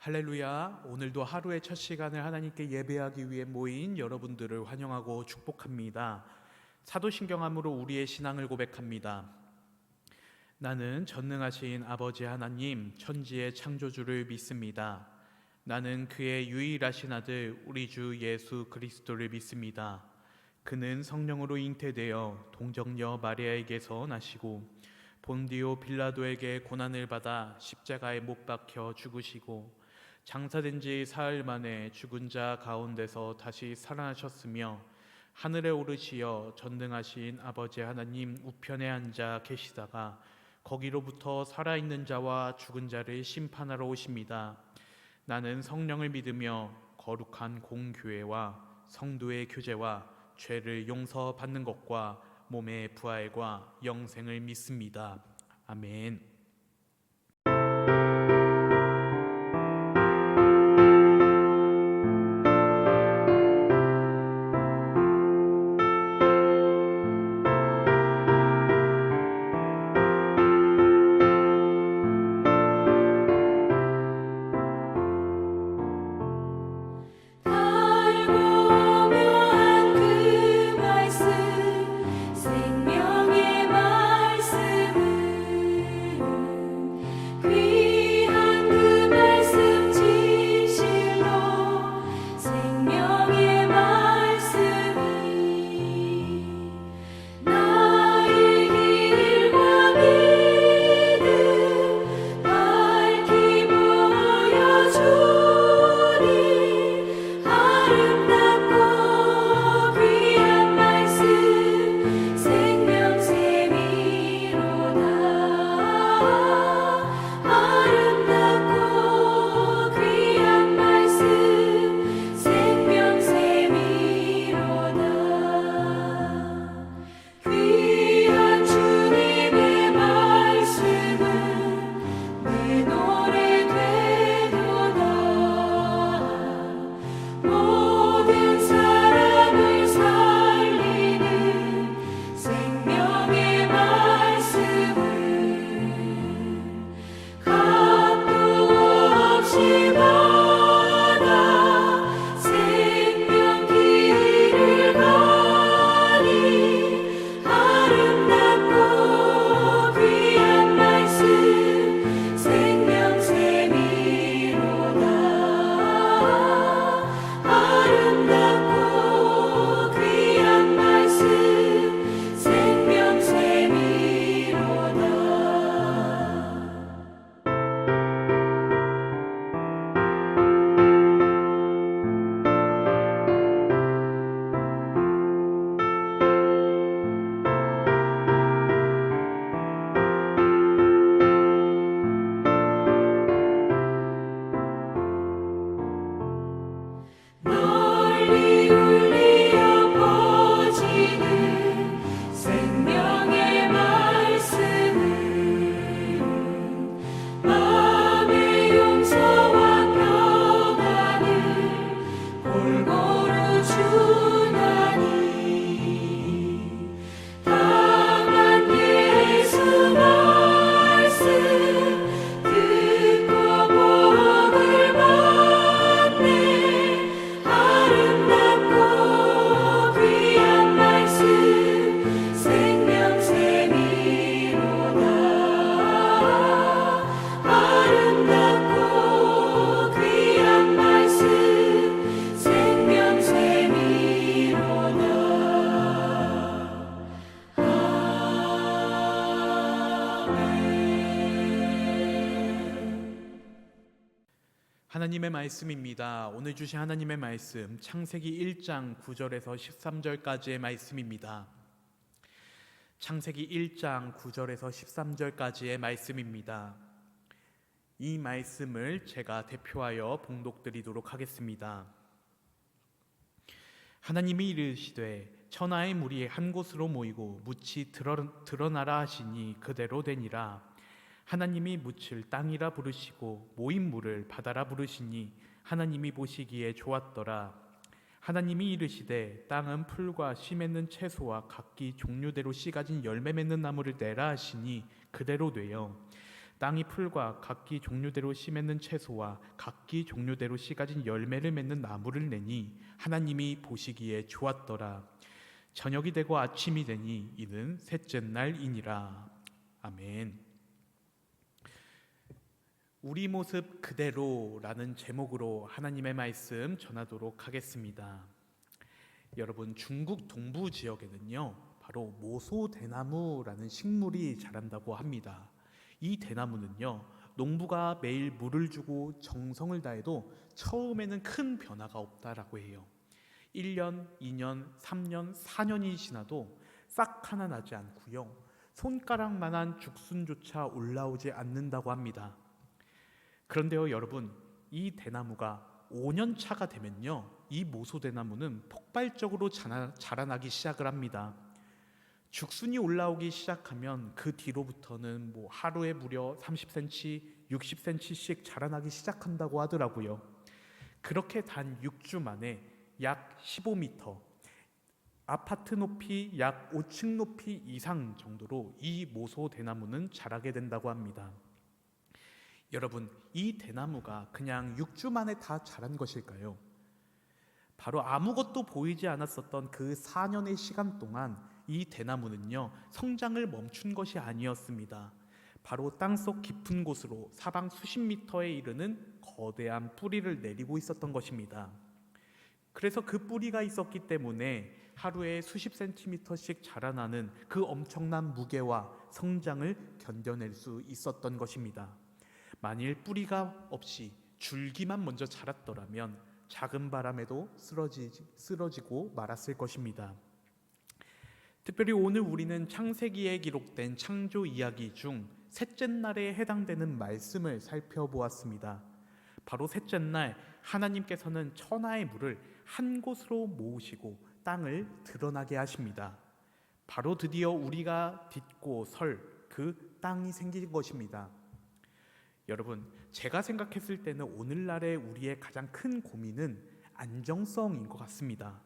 할렐루야. 오늘도 하루의 첫 시간을 하나님께 예배하기 위해 모인 여러분들을 환영하고 축복합니다. 사도신경함으로 우리의 신앙을 고백합니다. 나는 전능하신 아버지 하나님, 천지의 창조주를 믿습니다. 나는 그의 유일하신 아들 우리 주 예수 그리스도를 믿습니다. 그는 성령으로 잉태되어 동정녀 마리아에게서 나시고 본디오 빌라도에게 고난을 받아 십자가에 못 박혀 죽으시고 장사된 지 사흘 만에 죽은 자 가운데서 다시 살아나셨으며 하늘에 오르시어 전능하신 아버지 하나님 우편에 앉아 계시다가 거기로부터 살아있는 자와 죽은 자를 심판하러 오십니다. 나는 성령을 믿으며 거룩한 공교회와 성도의 교제와 죄를 용서받는 것과 몸의 부활과 영생을 믿습니다. 아멘. 하나님의 말씀입니다. 오늘 주신 하나님의 말씀 창세기 1장 9절에서 13절까지의 말씀입니다. 창세기 1장 9절에서 13절까지의 말씀입니다. 이 말씀을 제가 대표하여 봉독드리도록 하겠습니다. 하나님이 이르시되 천하의 물이 한 곳으로 모이고 묻이 드러나라 하시니 그대로 되니라. 하나님이 묻을 땅이라 부르시고 모인 물을 바다라 부르시니 하나님이 보시기에 좋았더라. 하나님이 이르시되 땅은 풀과 씨 맺는 채소와 각기 종류대로 씨 가진 열매 맺는 나무를 내라 하시니 그대로 되어 땅이 풀과 각기 종류대로 씨 맺는 채소와 각기 종류대로 씨 가진 열매를 맺는 나무를 내니 하나님이 보시기에 좋았더라. 저녁이 되고 아침이 되니 이는 셋째 날이니라. 아멘. 우리 모습 그대로라는 제목으로 하나님의 말씀 전하도록 하겠습니다. 여러분, 중국 동부 지역에는요, 바로 모소대나무라는 식물이 자란다고 합니다. 이 대나무는요, 농부가 매일 물을 주고 정성을 다해도 처음에는 큰 변화가 없다라고 해요. 1년, 2년, 3년, 4년이 지나도 싹 하나 나지 않고요, 손가락만한 죽순조차 올라오지 않는다고 합니다. 그런데요, 여러분, 이 대나무가 5년 차가 되면요, 이 모소대나무는 폭발적으로 자라나기 시작을 합니다. 죽순이 올라오기 시작하면 그 뒤로부터는 하루에 무려 30cm, 60cm씩 자라나기 시작한다고 하더라고요. 그렇게 단 6주 만에 약 15m, 아파트 높이 약 5층 높이 이상 정도로 이 모소대나무는 자라게 된다고 합니다. 여러분, 이 대나무가 그냥 6주 만에 다 자란 것일까요? 바로 아무것도 보이지 않았었던 그 4년의 시간 동안 이 대나무는요, 성장을 멈춘 것이 아니었습니다. 바로 땅속 깊은 곳으로 사방 수십 미터에 이르는 거대한 뿌리를 내리고 있었던 것입니다. 그래서 그 뿌리가 있었기 때문에 하루에 수십 센티미터씩 자라나는 그 엄청난 무게와 성장을 견뎌낼 수 있었던 것입니다. 만일 뿌리가 없이 줄기만 먼저 자랐더라면 작은 바람에도 쓰러지고 말았을 것입니다. 특별히 오늘 우리는 창세기에 기록된 창조 이야기 중 셋째 날에 해당되는 말씀을 살펴보았습니다. 바로 셋째 날 하나님께서는 천하의 물을 한 곳으로 모으시고 땅을 드러나게 하십니다. 바로 드디어 우리가 딛고 설 그 땅이 생긴 것입니다. 여러분, 제가 생각했을 때는 오늘날의 우리의 가장 큰 고민은 안정성인 것 같습니다.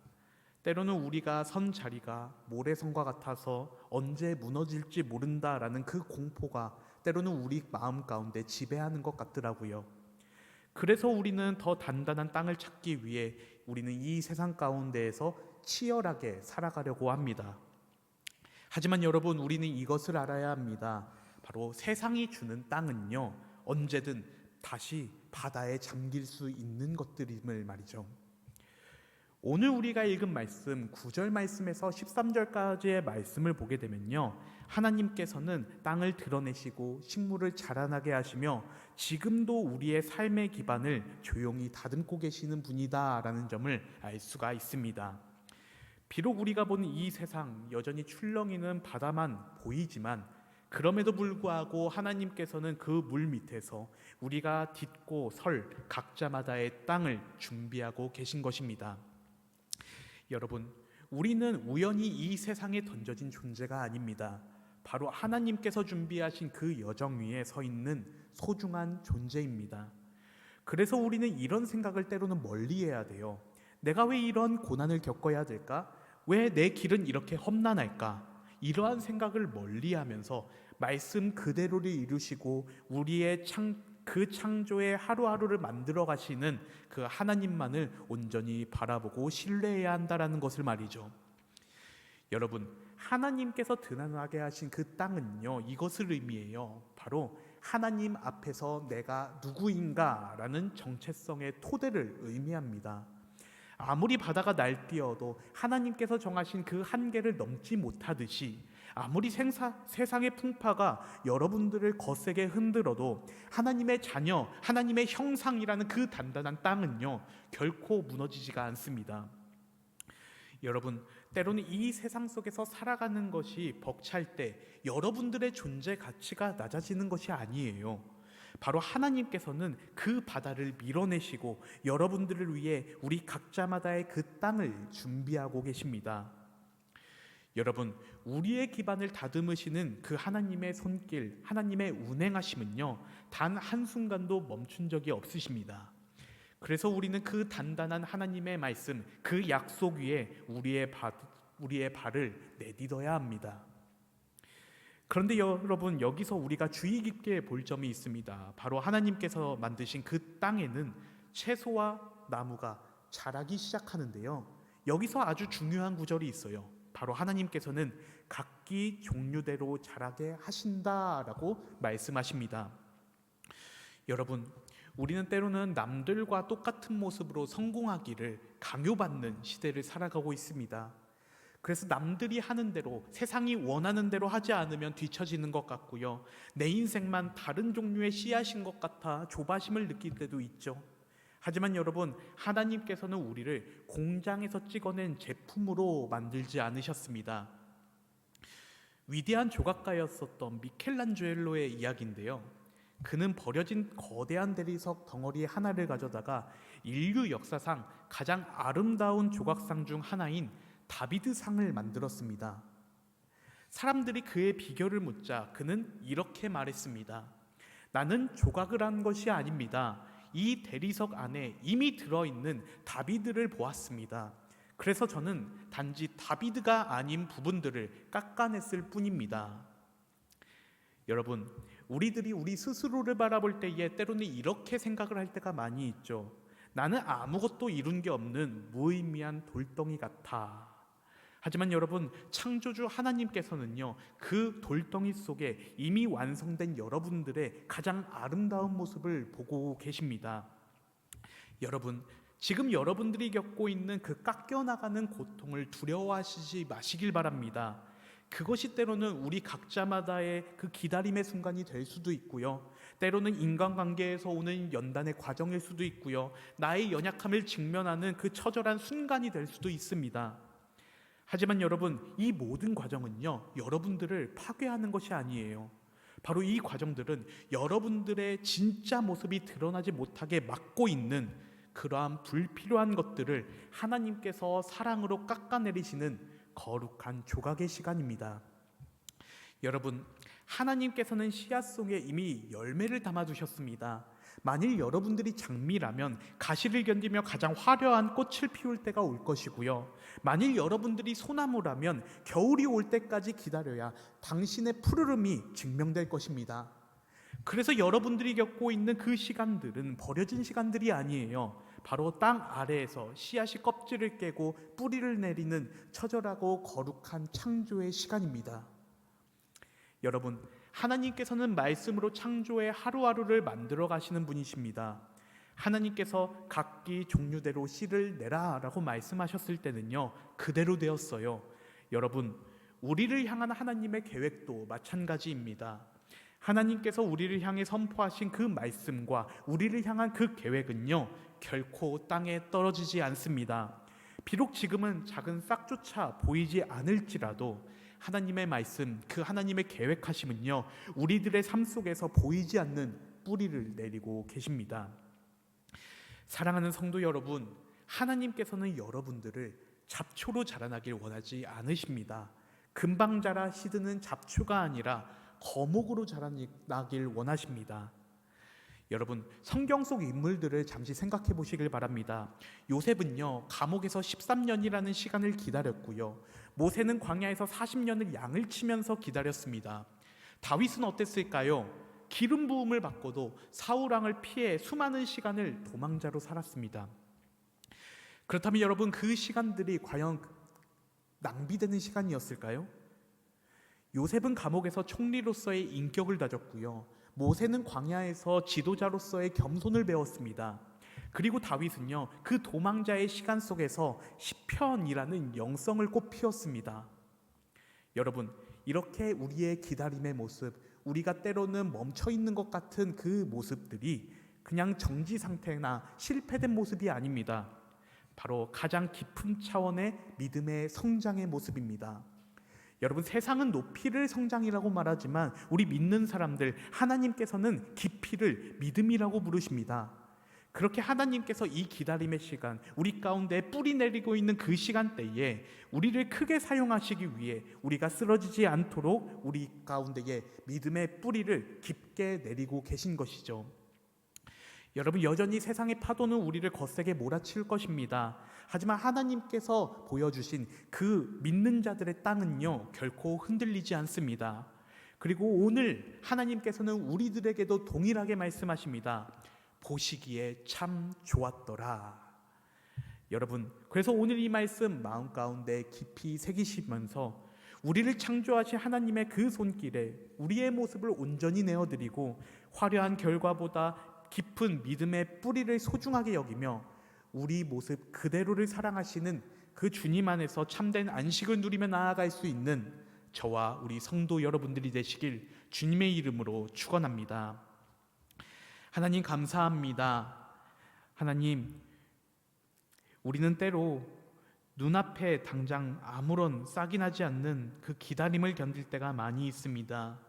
때로는 우리가 선 자리가 모래성과 같아서 언제 무너질지 모른다라는 그 공포가 때로는 우리 마음 가운데 지배하는 것 같더라고요. 그래서 우리는 더 단단한 땅을 찾기 위해 우리는 이 세상 가운데에서 치열하게 살아가려고 합니다. 하지만 여러분, 우리는 이것을 알아야 합니다. 바로 세상이 주는 땅은요, 언제든 다시 바다에 잠길 수 있는 것들임을 말이죠. 오늘 우리가 읽은 말씀 9절 말씀에서 13절까지의 말씀을 보게 되면요, 하나님께서는 땅을 드러내시고 식물을 자라나게 하시며 지금도 우리의 삶의 기반을 조용히 다듬고 계시는 분이다라는 점을 알 수가 있습니다. 비록 우리가 보는 이 세상 여전히 출렁이는 바다만 보이지만 그럼에도 불구하고 하나님께서는 그 물 밑에서 우리가 딛고 설 각자마다의 땅을 준비하고 계신 것입니다. 여러분, 우리는 우연히 이 세상에 던져진 존재가 아닙니다. 바로 하나님께서 준비하신 그 여정 위에 서 있는 소중한 존재입니다. 그래서 우리는 이런 생각을 때로는 멀리해야 돼요. 내가 왜 이런 고난을 겪어야 될까? 왜 내 길은 이렇게 험난할까? 이러한 생각을 멀리하면서 말씀 그대로를 이루시고 우리의 그 창조의 하루하루를 만들어 가시는 그 하나님만을 온전히 바라보고 신뢰해야 한다라는 것을 말이죠. 여러분, 하나님께서 드러나게 하신 그 땅은요, 이것을 의미해요. 바로 하나님 앞에서 내가 누구인가라는 정체성의 토대를 의미합니다. 아무리 바다가 날뛰어도 하나님께서 정하신 그 한계를 넘지 못하듯이, 아무리 세상의 풍파가 여러분들을 거세게 흔들어도 하나님의 자녀, 하나님의 형상이라는 그 단단한 땅은요, 결코 무너지지가 않습니다. 여러분, 때로는 이 세상 속에서 살아가는 것이 벅찰 때 여러분들의 존재 가치가 낮아지는 것이 아니에요. 바로 하나님께서는 그 바다를 밀어내시고 여러분들을 위해 우리 각자마다의 그 땅을 준비하고 계십니다. 여러분, 우리의 기반을 다듬으시는 그 하나님의 손길, 하나님의 운행하심은요, 단 한순간도 멈춘 적이 없으십니다. 그래서 우리는 그 단단한 하나님의 말씀, 그 약속 위에 우리의 발을 내딛어야 합니다. 그런데 여러분, 여기서 우리가 주의 깊게 볼 점이 있습니다. 바로 하나님께서 만드신 그 땅에는 채소와 나무가 자라기 시작하는데요, 여기서 아주 중요한 구절이 있어요. 바로 하나님께서는 각기 종류대로 자라게 하신다라고 말씀하십니다. 여러분, 우리는 때로는 남들과 똑같은 모습으로 성공하기를 강요받는 시대를 살아가고 있습니다. 그래서 남들이 하는 대로, 세상이 원하는 대로 하지 않으면 뒤처지는 것 같고요, 내 인생만 다른 종류의 씨앗인 것 같아 조바심을 느낄 때도 있죠. 하지만 여러분, 하나님께서는 우리를 공장에서 찍어낸 제품으로 만들지 않으셨습니다. 위대한 조각가였었던 미켈란젤로의 이야기인데요, 그는 버려진 거대한 대리석 덩어리 하나를 가져다가 인류 역사상 가장 아름다운 조각상 중 하나인 다비드상을 만들었습니다. 사람들이 그의 비결을 묻자 그는 이렇게 말했습니다. 나는 조각을 한 것이 아닙니다. 이 대리석 안에 이미 들어있는 다비드를 보았습니다. 그래서 저는 단지 다비드가 아닌 부분들을 깎아냈을 뿐입니다. 여러분, 우리들이 우리 스스로를 바라볼 때에 때로는 이렇게 생각을 할 때가 많이 있죠. 나는 아무것도 이룬 게 없는 무의미한 돌덩이 같아. 하지만 여러분, 창조주 하나님께서는요, 그 돌덩이 속에 이미 완성된 여러분들의 가장 아름다운 모습을 보고 계십니다. 여러분, 지금 여러분들이 겪고 있는 그 깎여나가는 고통을 두려워하시지 마시길 바랍니다. 그것이 때로는 우리 각자마다의 그 기다림의 순간이 될 수도 있고요, 때로는 인간관계에서 오는 연단의 과정일 수도 있고요, 나의 연약함을 직면하는 그 처절한 순간이 될 수도 있습니다. 하지만 여러분, 이 모든 과정은요, 여러분들을 파괴하는 것이 아니에요. 바로 이 과정들은 여러분들의 진짜 모습이 드러나지 못하게 막고 있는 그러한 불필요한 것들을 하나님께서 사랑으로 깎아내리시는 거룩한 조각의 시간입니다. 여러분, 하나님께서는 씨앗 속에 이미 열매를 담아두셨습니다. 만일 여러분들이 장미라면 가시를 견디며 가장 화려한 꽃을 피울 때가 올 것이고요, 만일 여러분들이 소나무라면 겨울이 올 때까지 기다려야 당신의 푸르름이 증명될 것입니다. 그래서 여러분들이 겪고 있는 그 시간들은 버려진 시간들이 아니에요. 바로 땅 아래에서 씨앗이 껍질을 깨고 뿌리를 내리는 처절하고 거룩한 창조의 시간입니다. 여러분, 하나님께서는 말씀으로 창조의 하루하루를 만들어 가시는 분이십니다. 하나님께서 각기 종류대로 씨를 내라 라고 말씀하셨을 때는요, 그대로 되었어요. 여러분, 우리를 향한 하나님의 계획도 마찬가지입니다. 하나님께서 우리를 향해 선포하신 그 말씀과 우리를 향한 그 계획은요, 결코 땅에 떨어지지 않습니다. 비록 지금은 작은 싹조차 보이지 않을지라도 하나님의 말씀, 그 하나님의 계획하심은요, 우리들의 삶 속에서 보이지 않는 뿌리를 내리고 계십니다. 사랑하는 성도 여러분, 하나님께서는 여러분들을 잡초로 자라나길 원하지 않으십니다. 금방 자라 시드는 잡초가 아니라 거목으로 자라나길 원하십니다. 여러분, 성경 속 인물들을 잠시 생각해 보시길 바랍니다. 요셉은요, 감옥에서 13년이라는 시간을 기다렸고요, 모세는 광야에서 40년을 양을 치면서 기다렸습니다. 다윗은 어땠을까요? 기름 부음을 받고도 사울왕을 피해 수많은 시간을 도망자로 살았습니다. 그렇다면 여러분, 그 시간들이 과연 낭비되는 시간이었을까요? 요셉은 감옥에서 총리로서의 인격을 다졌고요, 모세는 광야에서 지도자로서의 겸손을 배웠습니다. 그리고 다윗은요, 그 도망자의 시간 속에서 시편이라는 영성을 꽃 피웠습니다. 여러분, 이렇게 우리의 기다림의 모습, 우리가 때로는 멈춰있는 것 같은 그 모습들이 그냥 정지 상태나 실패된 모습이 아닙니다. 바로 가장 깊은 차원의 믿음의 성장의 모습입니다. 여러분, 세상은 높이를 성장이라고 말하지만 우리 믿는 사람들, 하나님께서는 깊이를 믿음이라고 부르십니다. 그렇게 하나님께서 이 기다림의 시간, 우리 가운데 뿌리 내리고 있는 그 시간대에 우리를 크게 사용하시기 위해 우리가 쓰러지지 않도록 우리 가운데에 믿음의 뿌리를 깊게 내리고 계신 것이죠. 여러분, 여전히 세상의 파도는 우리를 거세게 몰아칠 것입니다. 하지만 하나님께서 보여주신 그 믿는 자들의 땅은요, 결코 흔들리지 않습니다. 그리고 오늘 하나님께서는 우리들에게도 동일하게 말씀하십니다. 보시기에 참 좋았더라. 여러분, 그래서 오늘 이 말씀 마음 가운데 깊이 새기시면서 우리를 창조하신 하나님의 그 손길에 우리의 모습을 온전히 내어드리고 화려한 결과보다 깊은 믿음의 뿌리를 소중하게 여기며 우리 모습 그대로를 사랑하시는 그 주님 안에서 참된 안식을 누리며 나아갈 수 있는 저와 우리 성도 여러분들이 되시길 주님의 이름으로 축원합니다. 하나님 감사합니다. 하나님, 우리는 때로 눈앞에 당장 아무런 싹이 나지 않는 그 기다림을 견딜 때가 많이 있습니다.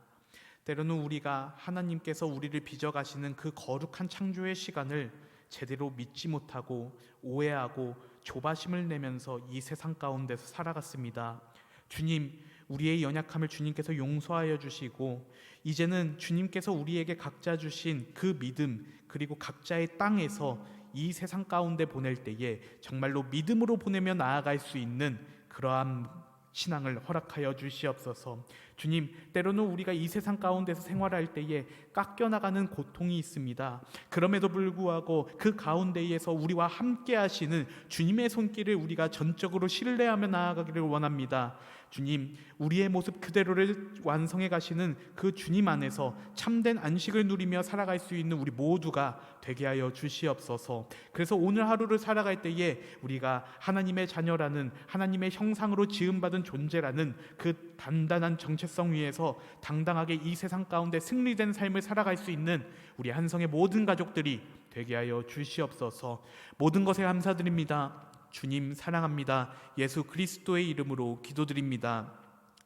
때로는 우리가 하나님께서 우리를 빚어가시는 그 거룩한 창조의 시간을 제대로 믿지 못하고 오해하고 조바심을 내면서 이 세상 가운데서 살아갔습니다. 주님, 우리의 연약함을 주님께서 용서하여 주시고 이제는 주님께서 우리에게 각자 주신 그 믿음 그리고 각자의 땅에서 이 세상 가운데 보낼 때에 정말로 믿음으로 보내며 나아갈 수 있는 그러한 신앙을 허락하여 주시옵소서. 주님, 때로는 우리가 이 세상 가운데서 생활할 때에 깎여나가는 고통이 있습니다. 그럼에도 불구하고 그 가운데에서 우리와 함께 하시는 주님의 손길을 우리가 전적으로 신뢰하며 나아가기를 원합니다. 주님, 우리의 모습 그대로를 완성해 가시는 그 주님 안에서 참된 안식을 누리며 살아갈 수 있는 우리 모두가 되게 하여 주시옵소서. 그래서 오늘 하루를 살아갈 때에 우리가 하나님의 자녀라는, 하나님의 형상으로 지음받은 존재라는 그 단단한 정체성 위에서 당당하게 이 세상 가운데 승리된 삶을 살아갈 수 있는 우리 한성의 모든 가족들이 되게 하여 주시옵소서. 모든 것에 감사드립니다. 주님 사랑합니다. 예수 그리스도의 이름으로 기도드립니다.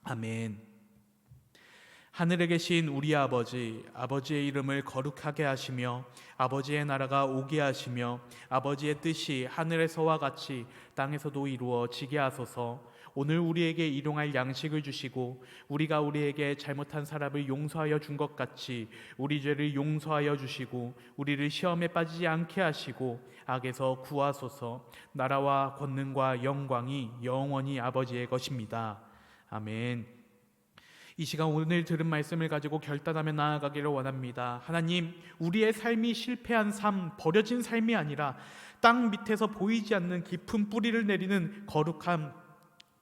아멘. 하늘에 계신 우리 아버지, 아버지의 이름을 거룩하게 하시며 아버지의 나라가 오게 하시며 아버지의 뜻이 하늘에서와 같이 땅에서도 이루어지게 하소서. 오늘 우리에게 일용할 양식을 주시고 우리가 우리에게 잘못한 사람을 용서하여 준 것 같이 우리 죄를 용서하여 주시고 우리를 시험에 빠지지 않게 하시고 악에서 구하소서. 나라와 권능과 영광이 영원히 아버지의 것입니다. 아멘. 이 시간 오늘 들은 말씀을 가지고 결단하며 나아가기를 원합니다. 하나님, 우리의 삶이 실패한 삶, 버려진 삶이 아니라 땅 밑에서 보이지 않는 깊은 뿌리를 내리는 거룩한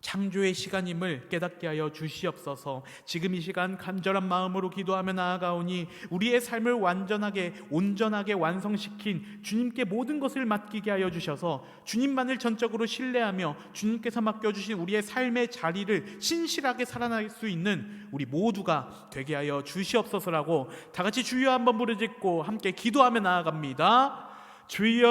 창조의 시간임을 깨닫게 하여 주시옵소서. 지금 이 시간 간절한 마음으로 기도하며 나아가오니 우리의 삶을 완전하게 온전하게 완성시킨 주님께 모든 것을 맡기게 하여 주셔서 주님만을 전적으로 신뢰하며 주님께서 맡겨주신 우리의 삶의 자리를 신실하게 살아날 수 있는 우리 모두가 되게 하여 주시옵소서라고 다 같이 주여 한번 부르짖고 함께 기도하며 나아갑니다. 주여